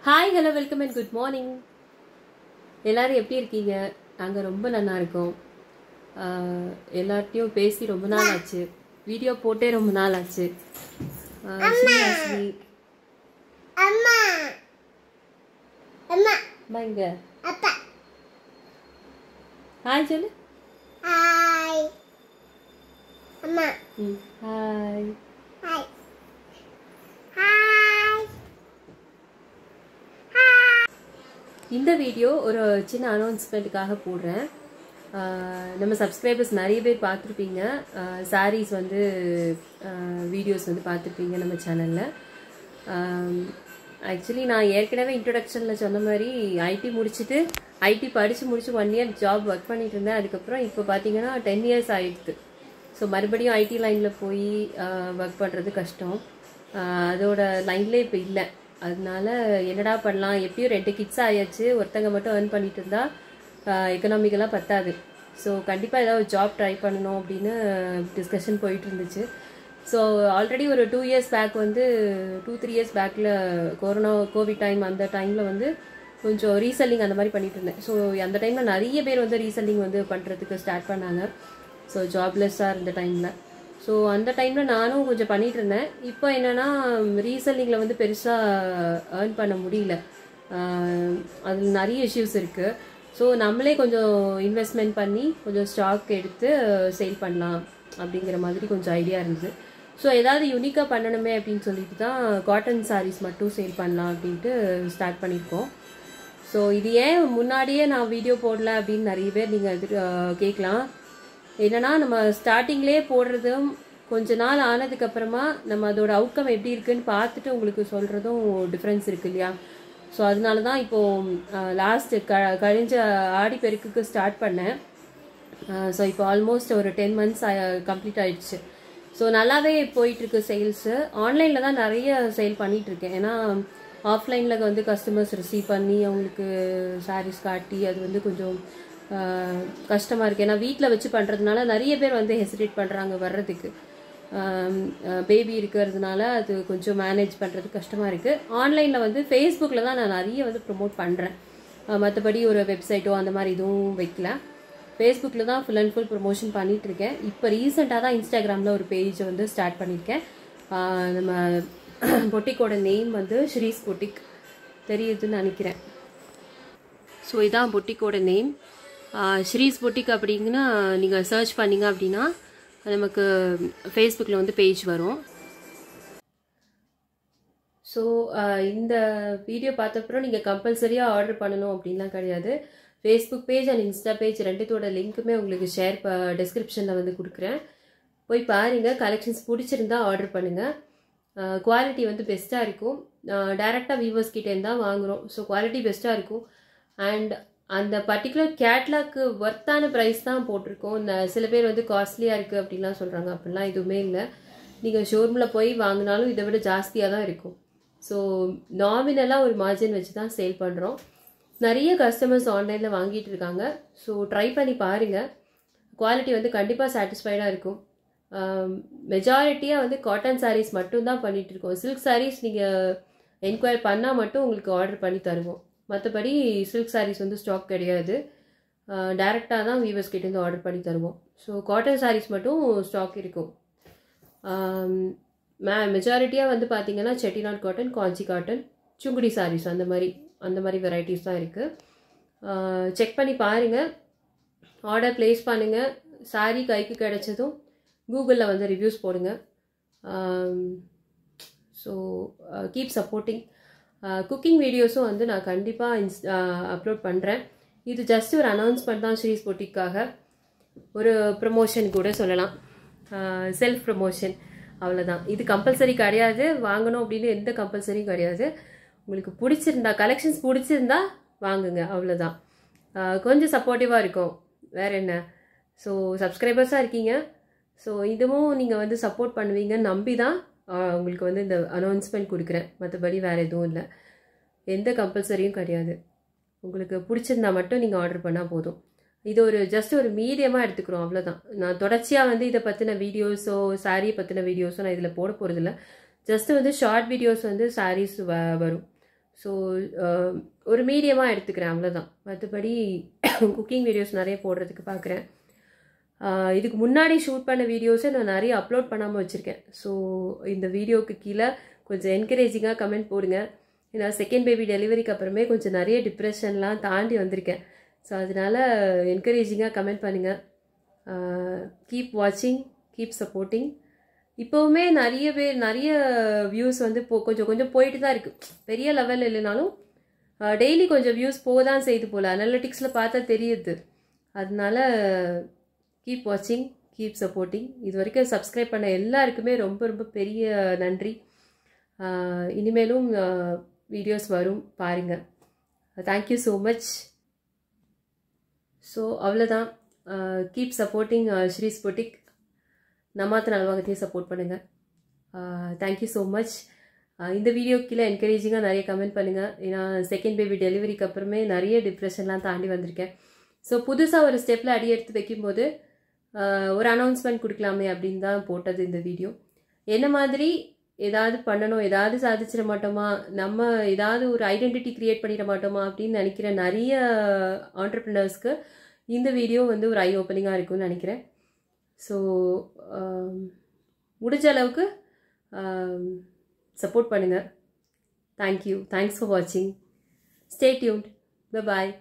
Hi, hello, welcome and good morning. எல்லாரும் எப்படி இருக்கீங்க? நாங்க ரொம்ப நல்லா இருக்கோம். எல்லார்ட்டையும் பேசி ரொம்ப நாள் ஆச்சு. வீடியோ போட்டே ரொம்ப நாள் ஆச்சு. அம்மா அம்மா வாங்க. அப்பா ஹாய் சொல்லு. ஹாய் அம்மா ஹாய். ஹாய் இந்த வீடியோ ஒரு சின்ன அனௌன்ஸ்மெண்ட்டுக்காக போடுறேன். நம்ம சப்ஸ்கிரைபர்ஸ் நிறைய பேர் பார்த்துருப்பீங்க. சாரீஸ் வந்து வீடியோஸ் வந்து பார்த்துருப்பீங்க நம்ம சேனலில். ஆக்சுவலி நான் ஏற்கனவே இன்ட்ரொடக்ஷனில் சொன்ன மாதிரி ஐடி முடிச்சுட்டு ஐடி படித்து முடிச்சு 1 year ஜாப் ஒர்க் பண்ணிட்டு இருந்தேன். அதுக்கப்புறம் இப்போ பார்த்தீங்கன்னா 10 years ஆகிடுது. ஸோ மறுபடியும் ஐடி லைனில் போய் ஒர்க் பண்ணுறது கஷ்டம். அதோட லைன்லேயே இப்போ இல்லை. அதனால என்னடா பண்ணலாம், எப்படியும் 2 kids ஆயாச்சு, ஒருத்தங்க மட்டும் ஏர்ன் பண்ணிட்டு இருந்தா எக்கனாமிக்கெல்லாம் பத்தாது. ஸோ கண்டிப்பாக ஏதாவது ஜாப் ட்ரை பண்ணணும் அப்படின்னு டிஸ்கஷன் போயிட்டு இருந்துச்சு. ஸோ ஆல்ரெடி ஒரு 2 years பேக் வந்து 2-3 years பேக்கில் கோவிட் டைம், அந்த டைமில் வந்து கொஞ்சம் ரீசெல்லிங் அந்த மாதிரி பண்ணிட்டு இருந்தேன். ஸோ அந்த டைமில் நிறைய பேர் வந்து ரீசெல்லிங் வந்து பண்ணுறதுக்கு ஸ்டார்ட் பண்ணாங்க. ஸோ ஜாப்லெஸ்ஸாக இருந்த டைமில். ஸோ அந்த டைமில் நானும் கொஞ்சம் பண்ணிகிட்டு இருந்தேன். இப்போ என்னென்னா ரீசெல்லிங்கில் வந்து பெருசாக ஏர்ன் பண்ண முடியல. அதில் நிறைய இஷ்யூஸ் இருக்குது. ஸோ நம்மளே கொஞ்சம் இன்வெஸ்ட்மெண்ட் பண்ணி கொஞ்சம் ஸ்டாக் எடுத்து சேல் பண்ணலாம் அப்படிங்கிற மாதிரி கொஞ்சம் ஐடியா இருந்தது. ஸோ ஏதாவது யூனிக்காக பண்ணணுமே அப்படின்னு சொல்லிட்டு தான் காட்டன் சாரீஸ் மட்டும் சேல் பண்ணலாம் அப்படின்ட்டு ஸ்டார்ட் பண்ணியிருக்கோம். ஸோ இது ஏன் முன்னாடியே நான் வீடியோ போடல அப்படின்னு நிறைய பேர் நீங்கள் கேட்கலாம். என்னன்னா நம்ம ஸ்டார்டிங்லேயே போடுறதும் கொஞ்ச நாள் ஆனதுக்கப்புறமா நம்ம அதோட அவுட்கம் எப்படி இருக்குன்னு பார்த்துட்டு உங்களுக்கு சொல்கிறதும் டிஃப்ரென்ஸ் இருக்கு இல்லையா? ஸோ அதனால தான் இப்போது லாஸ்ட்டு கழிஞ்ச ஆடிப்பெருக்குக்கு ஸ்டார்ட் பண்ணேன். ஸோ இப்போ ஆல்மோஸ்ட் ஒரு 10 months கம்ப்ளீட் ஆயிடுச்சு. ஸோ நல்லாவே போயிட்டுருக்கு சேல்ஸு. ஆன்லைனில் தான் நிறைய சேல் பண்ணிகிட்ருக்கேன். ஏன்னா ஆஃப்லைனில் வந்து கஸ்டமர்ஸ் ரிசீவ் பண்ணி அவங்களுக்கு சாரீஸ் காட்டி அது வந்து கொஞ்சம் கஷ்டமாக இருக்குது. ஏன்னா வீட்டில் வச்சு பண்ணுறதுனால நிறைய பேர் வந்து ஹெசிடேட் பண்ணுறாங்க வர்றதுக்கு. பேபி இருக்கிறதுனால அது கொஞ்சம் மேனேஜ் பண்ணுறது கஷ்டமாக இருக்குது. ஆன்லைனில் வந்து ஃபேஸ்புக்கில் தான் நான் நிறைய வந்து ப்ரொமோட் பண்ணுறேன். மற்றபடி ஒரு வெப்சைட்டோ அந்த மாதிரி எதுவும் வைக்கல. ஃபேஸ்புக்கில் தான் ஃபுல் அண்ட் ஃபுல் ப்ரொமோஷன் பண்ணிகிட்ருக்கேன். இப்போ ரீசெண்டாக தான் இன்ஸ்டாகிராமில் ஒரு பேஜை வந்து ஸ்டார்ட் பண்ணியிருக்கேன். நம்ம பொட்டிக்கோட நேம் வந்து ஸ்ரீஸ் பொட்டிக் தெரியுதுன்னு நினைக்கிறேன். ஸோ இதான் பொட்டிக்கோட நேம், ஸ்ரீஸ் பொட்டிக். அப்படிங்கன்னா நீங்கள் சர்ச் பண்ணிங்க அப்படின்னா நமக்கு ஃபேஸ்புக்கில் வந்து பேஜ் வரும். ஸோ இந்த வீடியோ பார்த்தப்பறம் நீங்கள் கம்பல்சரியாக ஆர்டர் பண்ணணும் அப்படின்லாம் கிடையாது. Facebook page and Insta page ரெண்டுத்தோட லிங்க்குமே உங்களுக்கு டிஸ்கிரிப்ஷனில் வந்து கொடுக்குறேன். போய் பாருங்கள். கலெக்ஷன்ஸ் பிடிச்சிருந்தா ஆர்டர் பண்ணுங்கள். குவாலிட்டி வந்து பெஸ்ட்டாக இருக்கும். டைரெக்டாக வியூவர்ஸ் கிட்டேருந்து தான் வாங்குகிறோம். ஸோ குவாலிட்டி பெஸ்ட்டாக இருக்கும். அண்ட் அந்த பர்டிகுலர் கேட்லாக்கு ஒர்த்தான ப்ரைஸ் தான் போட்டிருக்கோம். சில பேர் வந்து காஸ்ட்லியாக இருக்குது அப்படின்லாம் சொல்கிறாங்க. அப்படிலாம் எதுவுமே இல்லை. நீங்கள் ஷோரூமில் போய் வாங்கினாலும் இதை விட ஜாஸ்தியாக தான் இருக்கும். ஸோ நாமினலாக ஒரு மார்ஜின் வச்சு தான் சேல் பண்ணுறோம். நிறைய கஸ்டமர்ஸ் ஆன்லைனில் வாங்கிட்டு இருக்காங்க. ஸோ ட்ரை பண்ணி பாருங்கள். குவாலிட்டி வந்து கண்டிப்பாக சாட்டிஸ்ஃபைடாக இருக்கும். மெஜாரிட்டியாக வந்து காட்டன் சாரீஸ் மட்டும்தான் பண்ணிகிட்ருக்கோம். சில்க் சாரீஸ் நீங்கள் என்கொயர் பண்ணால் மட்டும் உங்களுக்கு ஆர்டர் பண்ணி தருவோம். மற்றபடி சில்க் சாரீஸ் வந்து ஸ்டாக் கிடையாது. டைரெக்டாக தான் வீவர்ஸ் கிட்டேருந்து ஆர்டர் பண்ணி தருவோம். ஸோ காட்டன் சாரீஸ் மட்டும் ஸ்டாக் இருக்கும். மெஜாரிட்டியாக வந்து பார்த்தீங்கன்னா செட்டிநாட் காட்டன், காஞ்சி காட்டன், சுங்குடி சாரீஸ் அந்த மாதிரி வெரைட்டிஸ் தான் இருக்குது. செக் பண்ணி பாருங்கள். ஆர்டர் ப்ளேஸ் பண்ணுங்கள். சாரீ கைக்கு கிடைச்சதும் கூகுளில் வந்து ரிவ்யூஸ் போடுங்க. So keep supporting. குக்கிங் வீடியோஸும் வந்து நான் கண்டிப்பாக அப்லோட் பண்ணுறேன். இது ஜஸ்ட் ஒரு அனௌன்ஸ்மெண்ட் தான் ஸ்ரீஸ் பொட்டிக்காக. ஒரு ப்ரமோஷன் கூட சொல்லலாம், செல்ஃப் ப்ரமோஷன், அவ்வளோதான். இது கம்பல்சரி கிடையாது, வாங்கணும் அப்படின்னு எந்த கம்பல்சரியும் கிடையாது. உங்களுக்கு பிடிச்சிருந்தா, கலெக்ஷன்ஸ் பிடிச்சிருந்தா வாங்குங்க, அவ்வளோதான். கொஞ்சம் சப்போர்ட்டிவாக இருக்கும், வேறு என்ன. ஸோ சப்ஸ்கிரைபர்ஸாக இருக்கீங்க. ஸோ இதுவும் நீங்கள் வந்து சப்போர்ட் பண்ணுவீங்கன்னு நம்பி தான் உங்களுக்கு வந்து இந்த அனௌன்ஸ்மெண்ட் கொடுக்குறேன். மற்றபடி வேறு எதுவும் இல்லை, எந்த கம்பல்சரியும் கிடையாது. உங்களுக்கு பிடிச்சிருந்தா மட்டும் நீங்கள் ஆர்டர் பண்ணால் போதும். இது ஒரு ஜஸ்ட் ஒரு மீடியமாக எடுத்துக்கிறோம், அவ்வளோதான். நான் தொடர்ச்சியாக வந்து இதை பற்றின வீடியோஸோ சாரீ பற்றின வீடியோஸோ நான் இதில் போட போகிறதில்ல. ஜஸ்ட் வந்து ஷார்ட் வீடியோஸ் வந்து சாரீஸ் வரும். ஸோ ஒரு மீடியமாக எடுத்துக்கிறேன், அவ்வளோதான். மற்றபடி குக்கிங் வீடியோஸ் நிறைய போடுறதுக்கு பார்க்குறேன். இதுக்கு முன்னாடி ஷூட் பண்ண வீடியோஸை நான் நிறைய அப்லோட் பண்ணாமல் வச்சுருக்கேன். ஸோ இந்த வீடியோவுக்கு கீழே கொஞ்சம் என்கரேஜிங்காக கமெண்ட் போடுங்க. ஏன்னா செகண்ட் பேபி டெலிவரிக்கு அப்புறமே கொஞ்சம் நிறைய டிப்ரெஷன்லாம் தாண்டி வந்திருக்கேன். ஸோ அதனால் என்கரேஜிங்காக கமெண்ட் பண்ணுங்கள். கீப் வாட்சிங், கீப் சப்போர்ட்டிங். இப்போவுமே நிறைய வியூஸ் வந்து கொஞ்சம் கொஞ்சம் போயிட்டு தான் இருக்குது. பெரிய லெவலில் இல்லைனாலும் டெய்லி கொஞ்சம் வியூஸ் போக தான் செய்து போல், அனலிட்டிக்ஸில் பார்த்தா தெரியுது. அதனால கீப் வாட்சிங், கீப் சப்போர்ட்டிங். இது வரைக்கும் சப்ஸ்கிரைப் பண்ண எல்லாருக்குமே ரொம்ப ரொம்ப பெரிய நன்றி. இனிமேலும் வீடியோஸ் வரும், பாருங்கள். Thank you so much. ஸோ அவ்வளோதான். Keep supporting Sri's boutique. நம்மாத்த நல்வாகத்தையும் சப்போர்ட் பண்ணுங்கள். Thank you so much. இந்த வீடியோ கீழே என்கரேஜிங்காக நிறைய கமெண்ட் பண்ணுங்கள். ஏன்னா செகண்ட் பேபி டெலிவரிக்கு அப்புறமே நிறைய டிப்ரெஷன்லாம் தாண்டி வந்திருக்கேன். ஸோ புதுசாக ஒரு ஸ்டெப்பில் அடி எடுத்து வைக்கும்போது ஒரு அனௌன்ஸ்மெண்ட் கொடுக்கலாமே அப்படின்னு தான் போட்டது இந்த வீடியோ. என்ன மாதிரி ஏதாவது பண்ணணும், ஏதாவது சாதிச்சிட மாட்டோமா, நம்ம ஏதாவது ஒரு ஐடென்டிட்டி க்ரியேட் பண்ணிட மாட்டோமா அப்படின்னு நினைக்கிற நிறைய ஆண்டர்ப்ரினர்ஸ்க்கு இந்த வீடியோ வந்து ஒரு ஐ ஓப்பனிங்காக இருக்கும்னு நினைக்கிறேன். ஸோ முடிஞ்ச அளவுக்கு சப்போர்ட் பண்ணுங்கள். தேங்க்யூ. தேங்க்ஸ் ஃபார் வாட்சிங். Stay tuned. Bye bye.